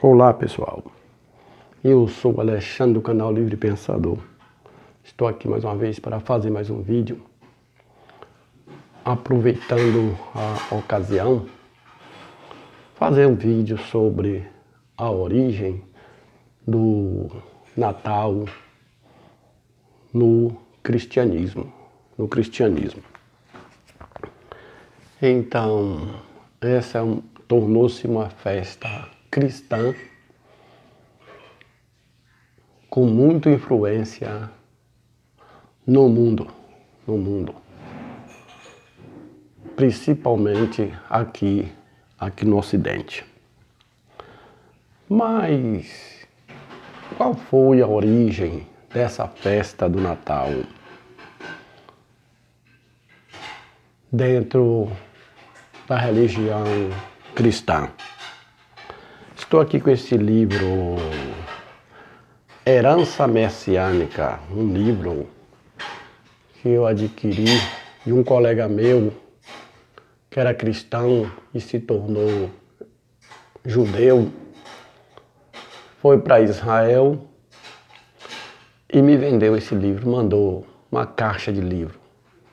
Olá pessoal, eu sou o Alexandre do canal Livre Pensador. Estou aqui mais uma vez para fazer mais um vídeo. Aproveitando a ocasião, fazer um vídeo sobre a origem do Natal no cristianismo. Então, essa tornou-se uma festa cristã com muita influência no mundo, principalmente aqui no Ocidente. Mas qual foi a origem dessa festa do Natal dentro da religião cristã? Estou aqui com esse livro Herança Messiânica, um livro que eu adquiri de um colega meu que era cristão e se tornou judeu, foi para Israel e me vendeu esse livro, mandou uma caixa de livro,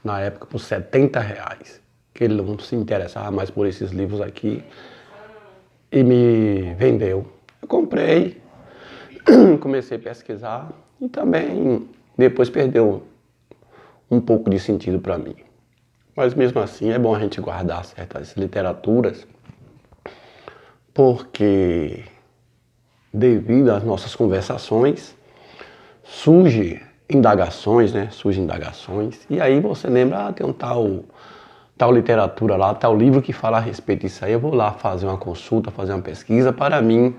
na época por R$70, que ele não se interessava mais por esses livros aqui, e me vendeu. Eu comprei, comecei a pesquisar e também depois perdeu um pouco de sentido para mim. Mas mesmo assim é bom a gente guardar certas literaturas, porque devido às nossas conversações surgem indagações, e aí você lembra, tem um tal literatura lá, tal livro que fala a respeito disso aí, eu vou lá fazer uma consulta, fazer uma pesquisa, para mim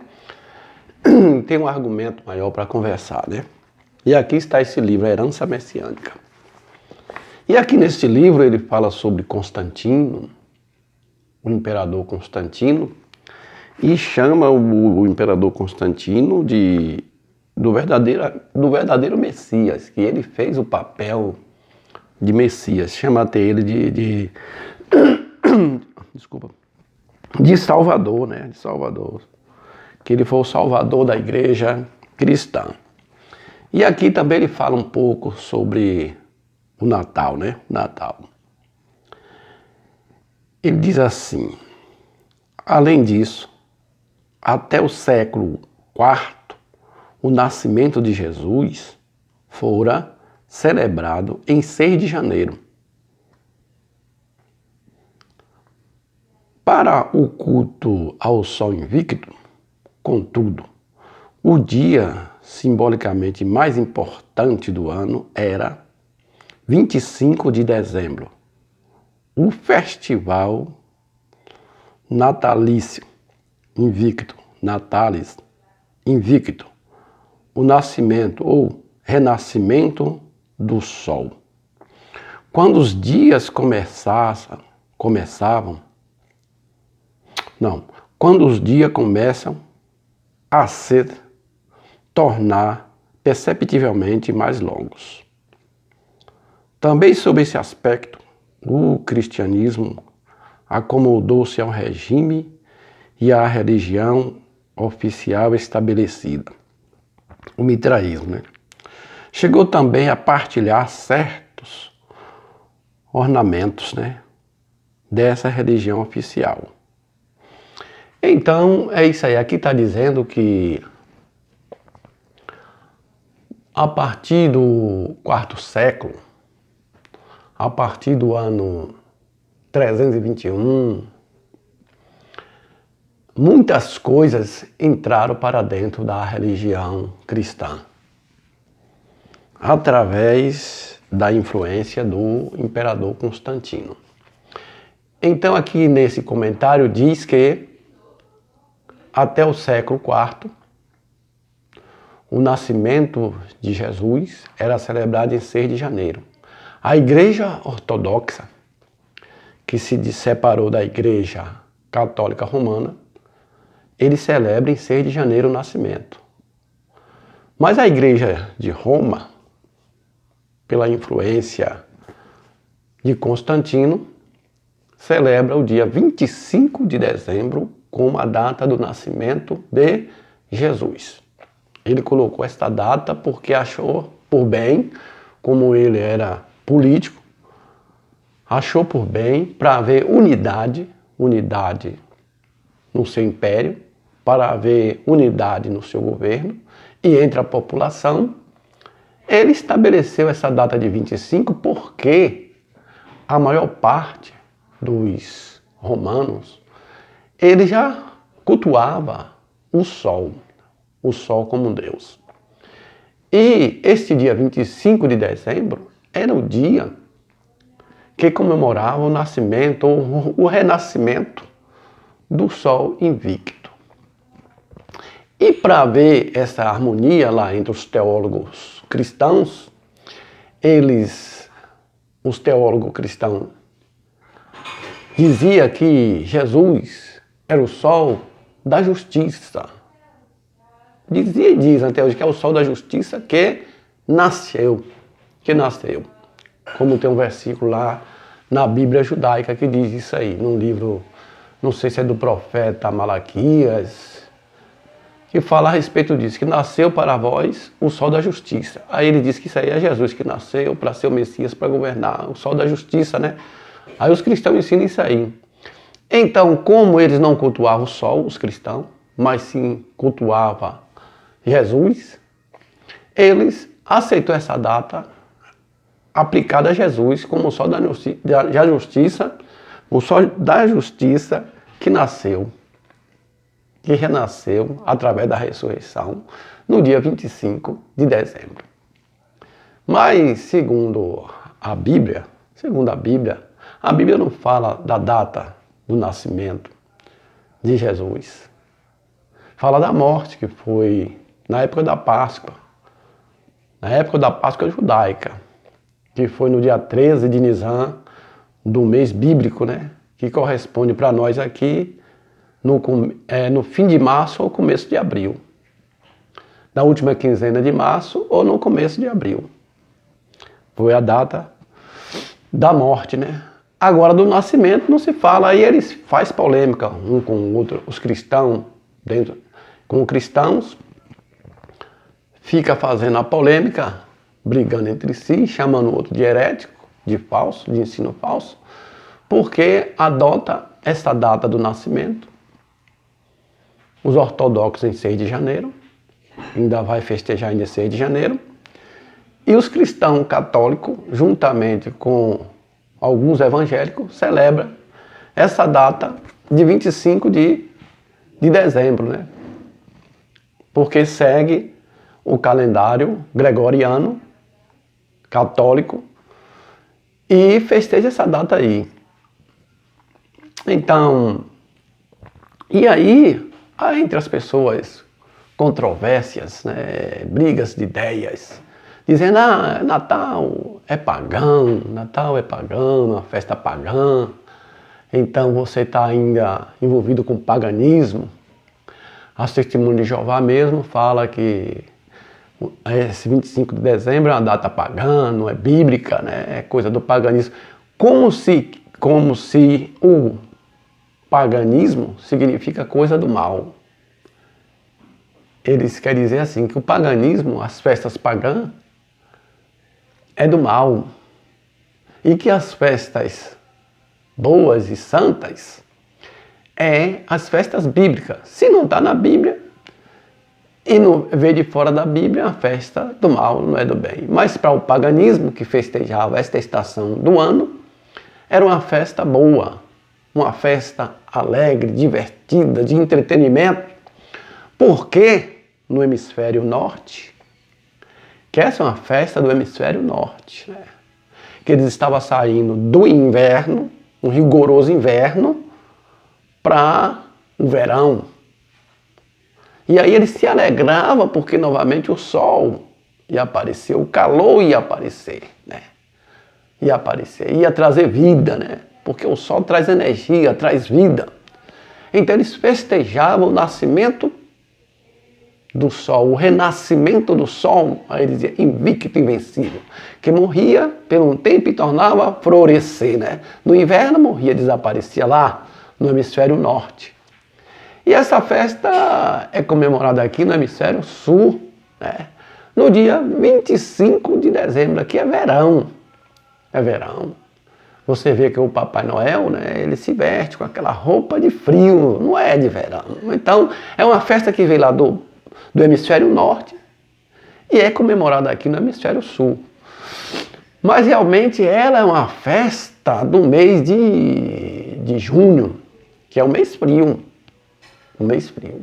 ter um argumento maior para conversar, né? E aqui está esse livro, a Herança Messiânica. E aqui neste livro ele fala sobre Constantino, o imperador Constantino, e chama o imperador Constantino do verdadeiro Messias, que ele fez o papel de Messias, chama até ele de Salvador, né? De Salvador, que ele foi o Salvador da igreja cristã. E aqui também ele fala um pouco sobre o Natal, né? Natal. Ele diz assim: além disso, até o século IV, o nascimento de Jesus fora celebrado em 6 de janeiro. Para o culto ao Sol Invicto, contudo, o dia simbolicamente mais importante do ano era 25 de dezembro, o festival natalício invicto, natalis invicto, o nascimento ou renascimento do sol. Quando os dias quando os dias começam a se tornar perceptivelmente mais longos. Também sob esse aspecto, o cristianismo acomodou-se ao regime e à religião oficial estabelecida, o mitraísmo, né? Chegou também a partilhar certos ornamentos, né, dessa religião oficial. Então, é isso aí. Aqui está dizendo que a partir do quarto século, a partir do ano 321, muitas coisas entraram para dentro da religião cristã, através da influência do imperador Constantino. Então aqui nesse comentário diz que até o século IV, o nascimento de Jesus era celebrado em 6 de janeiro. A Igreja Ortodoxa, que se separou da Igreja Católica Romana, ele celebra em 6 de janeiro o nascimento. Mas a Igreja de Roma, pela influência de Constantino, celebra o dia 25 de dezembro como a data do nascimento de Jesus. Ele colocou esta data porque achou por bem, como ele era político, achou por bem para haver unidade no seu império, para haver unidade no seu governo e entre a população. Ele estabeleceu essa data de 25 porque a maior parte dos romanos, ele já cultuava o sol como um deus. E este dia 25 de dezembro era o dia que comemorava o nascimento, ou o renascimento do sol invicto. E para ver essa harmonia lá entre os teólogos cristãos, os teólogos cristãos, dizia que Jesus era o sol da justiça. Dizia e diz até hoje que é o sol da justiça que nasceu. Como tem um versículo lá na Bíblia judaica que diz isso aí, num livro, não sei se é do profeta Malaquias, que fala a respeito disso, que nasceu para vós o sol da justiça. Aí ele diz que isso aí é Jesus que nasceu para ser o Messias, para governar, o sol da justiça, né? Aí os cristãos ensinam isso aí. Então, como eles não cultuavam o sol, os cristãos, mas sim cultuavam Jesus, eles aceitou essa data aplicada a Jesus como o sol da justiça, o sol da justiça que nasceu, que renasceu através da ressurreição no dia 25 de dezembro. Mas, segundo a Bíblia, a Bíblia não fala da data do nascimento de Jesus. Fala da morte, que foi na época da Páscoa judaica, que foi no dia 13 de Nisan, do mês bíblico, né? Que corresponde para nós aqui no fim de março ou começo de abril. Na última quinzena de março ou no começo de abril. Foi a data da morte, né? Agora do nascimento não se fala, aí eles fazem polêmica um com o outro, os cristãos, com cristãos, fica fazendo a polêmica, brigando entre si, chamando o outro de herético, de falso, de ensino falso, porque adota essa data do nascimento. Os ortodoxos em 6 de janeiro, ainda vai festejar em 6 de janeiro, e os cristãos católicos, juntamente com alguns evangélicos, celebram essa data de 25 de dezembro, né? Porque segue o calendário gregoriano, católico, e festeja essa data aí. Então, e aí, há entre as pessoas controvérsias, né, brigas de ideias, dizendo, Natal é pagão, uma festa pagã, então você está ainda envolvido com paganismo. A Testemunha de Jeová mesmo fala que esse 25 de dezembro é uma data pagã, não é bíblica, né? É coisa do paganismo. Como se o paganismo significa coisa do mal. Eles querem dizer assim, que o paganismo, as festas pagãs, é do mal. E que as festas boas e santas é as festas bíblicas. Se não está na Bíblia, e não vê de fora da Bíblia, a festa do mal não é do bem. Mas para o paganismo, que festejava esta estação do ano, era uma festa boa, uma festa alegre, divertida, de entretenimento. Porque no hemisfério norte, que essa é uma festa do hemisfério norte, né? Que eles estavam saindo do inverno, um rigoroso inverno, para o verão. E aí ele se alegrava porque novamente o sol ia aparecer, o calor ia aparecer, né? Ia trazer vida, né? Porque o sol traz energia, traz vida. Então eles festejavam o nascimento do sol, o renascimento do sol, aí ele dizia invicto e invencível, que morria por um tempo e tornava a florescer, né? No inverno morria, desaparecia lá no hemisfério norte. E essa festa é comemorada aqui no hemisfério sul, né? No dia 25 de dezembro, aqui é verão. É verão. Você vê que o Papai Noel, né, ele se veste com aquela roupa de frio, não é de verão. Então, é uma festa que veio lá do hemisfério norte e é comemorada aqui no hemisfério sul. Mas realmente ela é uma festa do mês de junho, que é um mês frio. Um mês frio.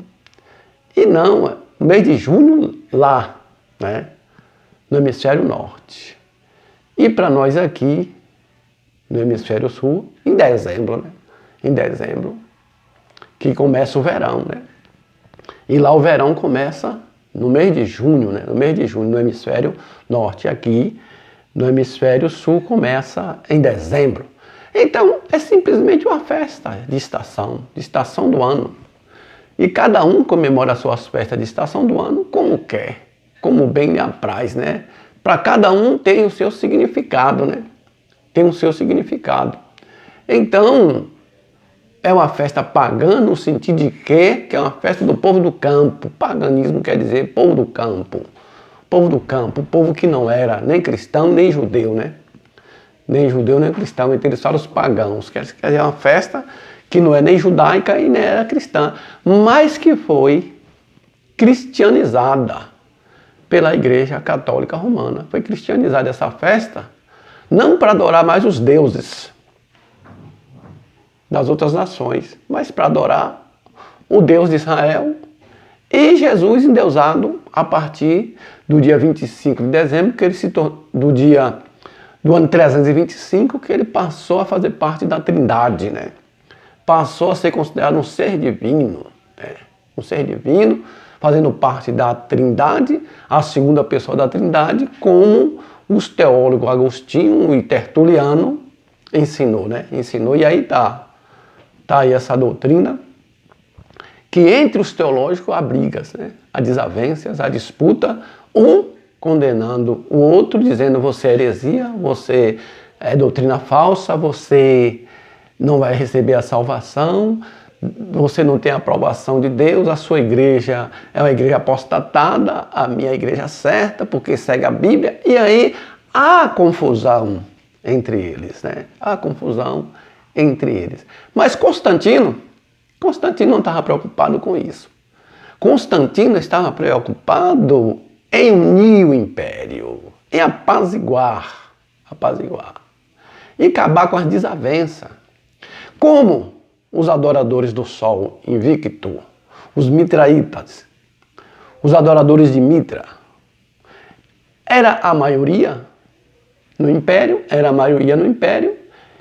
E não, o mês de junho lá, né, no hemisfério norte. E para nós aqui, no hemisfério sul, em dezembro, né? Em dezembro, que começa o verão, né? E lá o verão começa no mês de junho, né? No mês de junho, no hemisfério norte. Aqui, no hemisfério sul, começa em dezembro. Então, é simplesmente uma festa de estação do ano. E cada um comemora as suas festas de estação do ano como quer, como bem lhe apraz, né? Para cada um tem o seu significado, né? Tem o seu significado. Então, é uma festa pagã no sentido de que é uma festa do povo do campo. Paganismo quer dizer povo do campo. Povo do campo, povo que não era nem cristão, nem judeu, né? Nem judeu, nem cristão. Então eles falam os pagãos. Quer dizer, é uma festa que não é nem judaica e nem era cristã, mas que foi cristianizada pela Igreja Católica Romana. Foi cristianizada essa festa não para adorar mais os deuses das outras nações, mas para adorar o Deus de Israel e Jesus endeusado a partir do dia 25 de dezembro, que ele se tornou, do ano 325, que ele passou a fazer parte da Trindade, né? Passou a ser considerado um ser divino, né? Um ser divino, fazendo parte da Trindade, a segunda pessoa da Trindade, como os teólogos Agostinho e Tertuliano ensinou, né? Ensinou, e aí tá aí essa doutrina, que entre os teológicos há brigas, né? Há desavenças, há disputa, um condenando o outro, dizendo você é heresia, você é doutrina falsa, você não vai receber a salvação, você não tem a aprovação de Deus, a sua igreja é uma igreja apostatada, a minha igreja é certa, porque segue a Bíblia, e aí há confusão entre eles, né? Há confusão entre eles. Mas Constantino não estava preocupado com isso. Constantino estava preocupado em unir o império, em apaziguar, e acabar com as desavenças. Como os adoradores do sol invicto, os mitraitas, os adoradores de Mitra, era a maioria no império,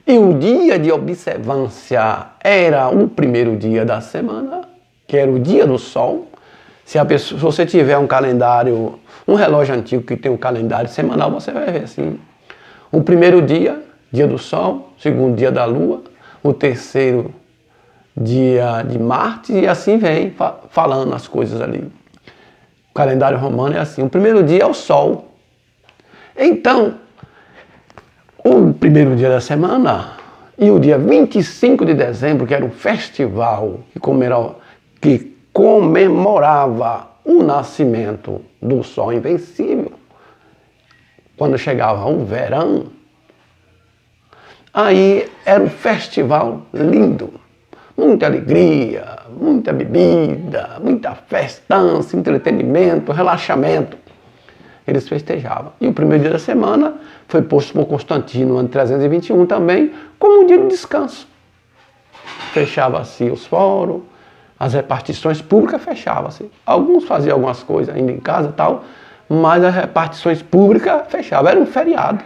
e o dia de observância era o primeiro dia da semana, que era o dia do sol. Se você tiver um calendário, um relógio antigo que tem um calendário semanal, você vai ver assim: o primeiro dia, dia do sol, o segundo dia da lua, o terceiro dia de Marte, e assim vem falando as coisas ali. O calendário romano é assim: o primeiro dia é o sol. Então, o primeiro dia da semana e o dia 25 de dezembro, que era um festival que comemorava o nascimento do sol invencível, quando chegava o verão, aí era um festival lindo, muita alegria, muita bebida, muita festança, entretenimento, relaxamento. Eles festejavam. E o primeiro dia da semana foi posto por Constantino, no ano 321 também, como um dia de descanso. Fechava-se os fóruns, as repartições públicas fechavam-se. Alguns faziam algumas coisas ainda em casa e tal, mas as repartições públicas fechavam. Era um feriado.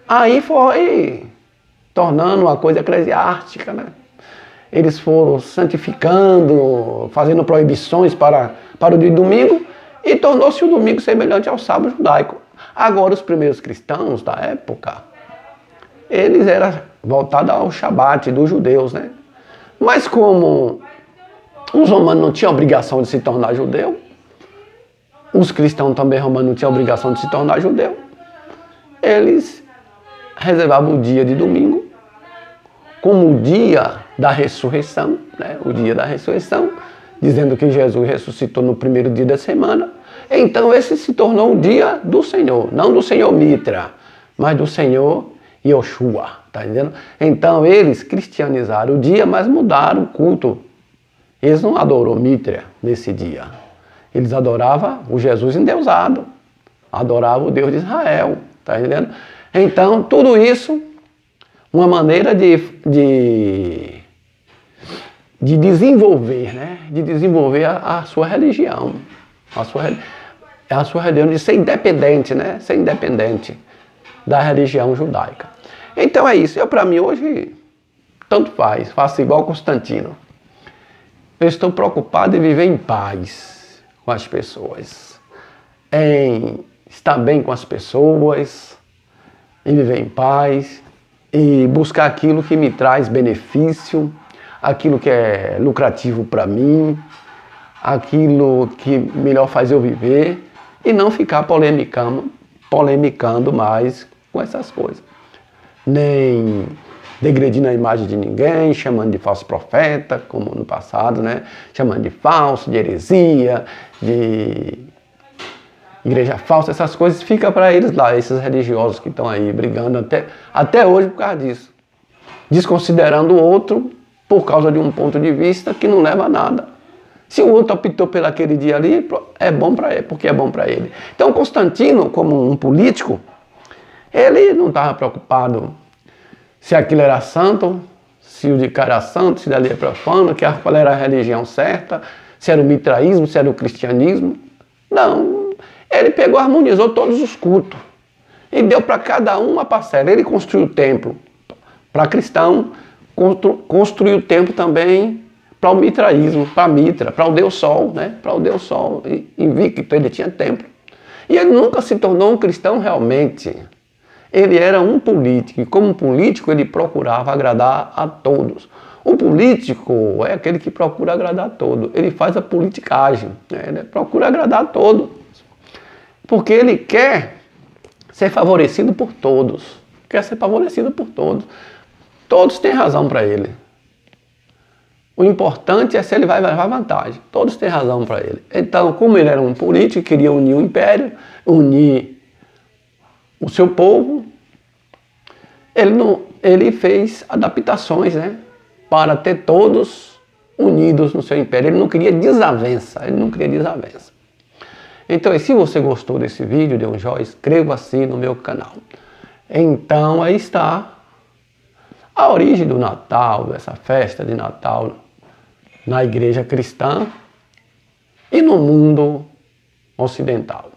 Aí foi tornando uma coisa eclesiástica, né? Eles foram santificando, fazendo proibições para o dia de domingo, e tornou-se o domingo semelhante ao sábado judaico. Agora, os primeiros cristãos da época, eles eram voltados ao Shabat dos judeus, né? Mas como os romanos não tinham obrigação de se tornar judeu, os cristãos também romanos não tinham obrigação de se tornar judeu, eles reservavam o dia de domingo como o dia da ressurreição, né? O dia da ressurreição, dizendo que Jesus ressuscitou no primeiro dia da semana, então esse se tornou o dia do Senhor, não do Senhor Mitra, mas do Senhor Yoshua, tá entendendo? Então eles cristianizaram o dia, mas mudaram o culto. Eles não adoraram Mitra nesse dia. Eles adoravam o Jesus endeusado, adoravam o Deus de Israel, tá entendendo? Então tudo isso, uma maneira de desenvolver, né? De desenvolver a sua religião. A sua religião de ser independente, né? Ser independente da religião judaica. Então é isso. Para mim hoje, tanto faz. Faço igual Constantino. Eu estou preocupado em viver em paz com as pessoas. Em estar bem com as pessoas. Em viver em paz. E buscar aquilo que me traz benefício. Aquilo que é lucrativo para mim. Aquilo que melhor faz eu viver e não ficar polemicando mais com essas coisas. Nem degredindo a imagem de ninguém, chamando de falso profeta, como no passado, né? Chamando de falso, de heresia, de igreja falsa, essas coisas fica para eles lá, esses religiosos que estão aí brigando até hoje por causa disso. Desconsiderando o outro por causa de um ponto de vista que não leva a nada. Se o outro optou por aquele dia ali, é bom para ele, porque é bom para ele. Então Constantino, como um político, ele não estava preocupado se aquilo era santo, se o de cara era santo, se dali é profano, qual era a religião certa, se era o mitraísmo, se era o cristianismo. Não, ele pegou e harmonizou todos os cultos e deu para cada um uma parcela. Ele construiu o templo para cristão, construiu o templo também para o mitraísmo, para Mitra, para o Deus Sol, né? Para o Deus Sol invicto, ele tinha templo. E ele nunca se tornou um cristão realmente. Ele era um político, e como político ele procurava agradar a todos. O político é aquele que procura agradar a todos. Ele faz a politicagem, né? Ele procura agradar a todos. Porque ele quer ser favorecido por todos. Quer ser favorecido por todos. Todos têm razão para ele. O importante é se ele vai levar vantagem. Todos têm razão para ele. Então, como ele era um político, queria unir o império, unir o seu povo, ele fez adaptações, né, para ter todos unidos no seu império. Ele não queria desavença. Então, se você gostou desse vídeo, dê um joinha, inscreva-se no meu canal. Então, aí está a origem do Natal, dessa festa de Natal na igreja cristã e no mundo ocidental.